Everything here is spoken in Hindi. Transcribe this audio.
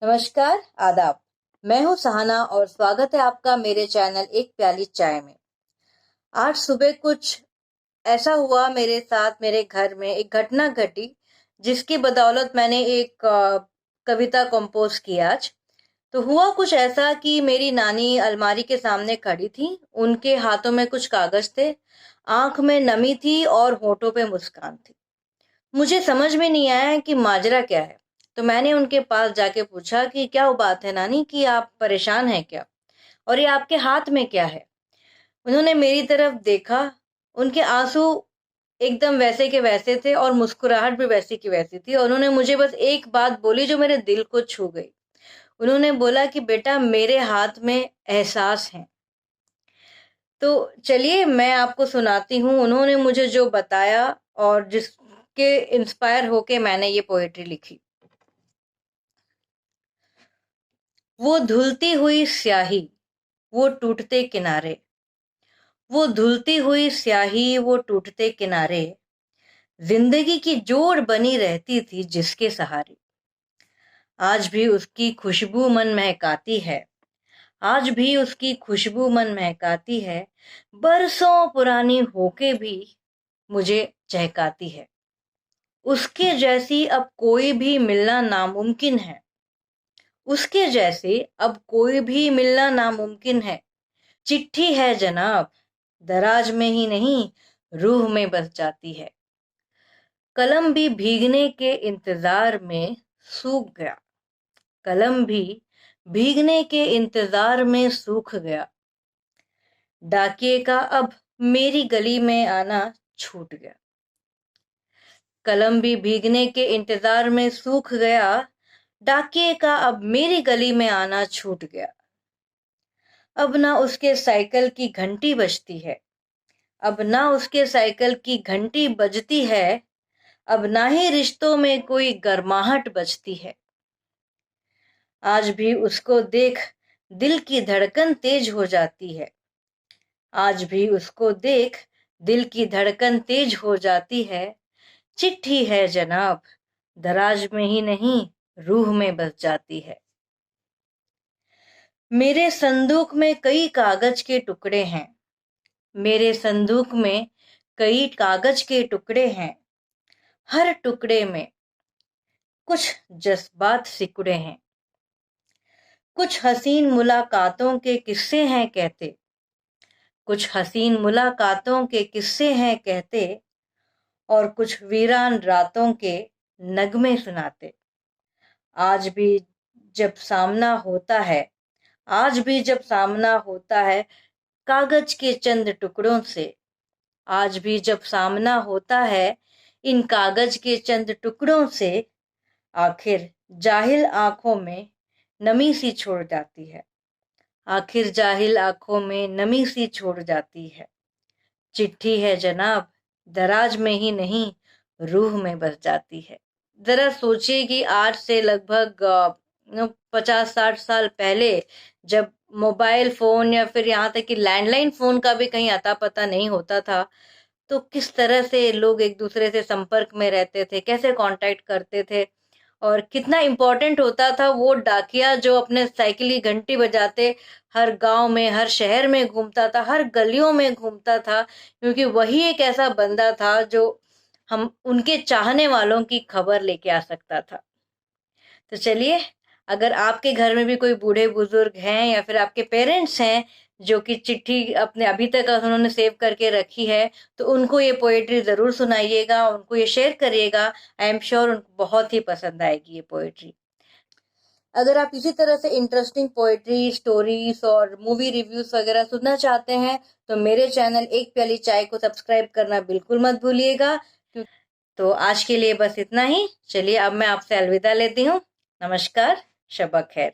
नमस्कार, आदाब। मैं हूं सहाना और स्वागत है आपका मेरे चैनल एक प्याली चाय में। आज सुबह कुछ ऐसा हुआ मेरे साथ, मेरे घर में एक घटना घटी जिसकी बदौलत मैंने एक कविता कंपोज की आज। तो हुआ कुछ ऐसा कि मेरी नानी अलमारी के सामने खड़ी थी, उनके हाथों में कुछ कागज थे, आंख में नमी थी और होठों पे मुस्कान थी। मुझे समझ में नहीं आया कि माजरा क्या है। तो मैंने उनके पास जाके पूछा कि क्या वो बात है नानी, कि आप परेशान हैं क्या, और ये आपके हाथ में क्या है। उन्होंने मेरी तरफ देखा। उनके आंसू एकदम वैसे के वैसे थे और मुस्कुराहट भी वैसी की वैसी थी, और उन्होंने मुझे बस एक बात बोली जो मेरे दिल को छू गई। उन्होंने बोला कि बेटा, मेरे हाथ में एहसास है। तो चलिए मैं आपको सुनाती हूँ उन्होंने मुझे जो बताया और जिसके इंस्पायर होके मैंने ये पोएट्री लिखी। वो धुलती हुई स्याही, वो टूटते किनारे, वो धुलती हुई स्याही, वो टूटते किनारे, जिंदगी की जोड़ बनी रहती थी जिसके सहारे। आज भी उसकी खुशबू मन महकाती है, आज भी उसकी खुशबू मन महकाती है, बरसों पुरानी होके भी मुझे चहकाती है। उसके जैसी अब कोई भी मिलना नामुमकिन है, उसके जैसे अब कोई भी मिलना नामुमकिन है। चिट्ठी है जनाब, दराज में ही नहीं, रूह में बस जाती है। कलम भी भीगने के इंतजार में सूख गया, कलम भी भीगने के इंतजार में सूख गया। डाकिए का अब मेरी गली में आना छूट गया, कलम भी भीगने के इंतजार में सूख गया। डाकिए का अब मेरी गली में आना छूट गया। अब ना उसके साइकिल की घंटी बजती है, अब ना उसके साइकिल की घंटी बजती है, अब ना ही रिश्तों में कोई गर्माहट बजती है। आज भी उसको देख दिल की धड़कन तेज हो जाती है, आज भी उसको देख दिल की धड़कन तेज हो जाती है। चिट्ठी है जनाब, दराज में ही नहीं, रूह में बस जाती है। मेरे संदूक में कई कागज के टुकड़े हैं, मेरे संदूक में कई कागज के टुकड़े हैं, हर टुकड़े में कुछ जज्बात सिकुड़े हैं। कुछ हसीन मुलाकातों के किस्से हैं कहते, कुछ हसीन मुलाकातों के किस्से हैं कहते, और कुछ वीरान रातों के नगमे सुनाते। आज भी जब सामना होता है, आज भी जब सामना होता है कागज के चंद टुकड़ों से, आज भी जब सामना होता है इन कागज के चंद टुकड़ों से, आखिर जाहिल आंखों में नमी सी छोड़ जाती है, आखिर जाहिल आंखों में नमी सी छोड़ जाती है। चिट्ठी है जनाब, दराज में ही नहीं, रूह में बस जाती है। जरा सोचिए कि आज से लगभग 50-60 साल पहले, जब मोबाइल फोन या फिर यहाँ तक कि लैंडलाइन फोन का भी कहीं अता पता नहीं होता था, तो किस तरह से लोग एक दूसरे से संपर्क में रहते थे, कैसे कांटेक्ट करते थे, और कितना इम्पोर्टेंट होता था वो डाकिया जो अपने साइकिल की घंटी बजाते हर गांव में, हर शहर में घूमता था, हर गलियों में घूमता था, क्योंकि वही एक ऐसा बंदा था जो हम उनके चाहने वालों की खबर लेके आ सकता था। तो चलिए, अगर आपके घर में भी कोई बूढ़े बुजुर्ग हैं या फिर आपके पेरेंट्स हैं जो कि चिट्ठी अपने अभी तक उन्होंने सेव करके रखी है, तो उनको ये पोएट्री जरूर सुनाइएगा, उनको ये शेयर करिएगा। आई एम श्योर उनको बहुत ही पसंद आएगी ये पोएट्री। अगर आप इसी तरह से इंटरेस्टिंग पोएट्री, स्टोरीज और मूवी रिव्यूज वगैरह सुनना चाहते हैं तो मेरे चैनल एक प्याली चाय को सब्सक्राइब करना बिल्कुल मत भूलिएगा। तो आज के लिए बस इतना ही। चलिए अब मैं आपसे अलविदा लेती हूँ। नमस्कार, शब्बा खैर।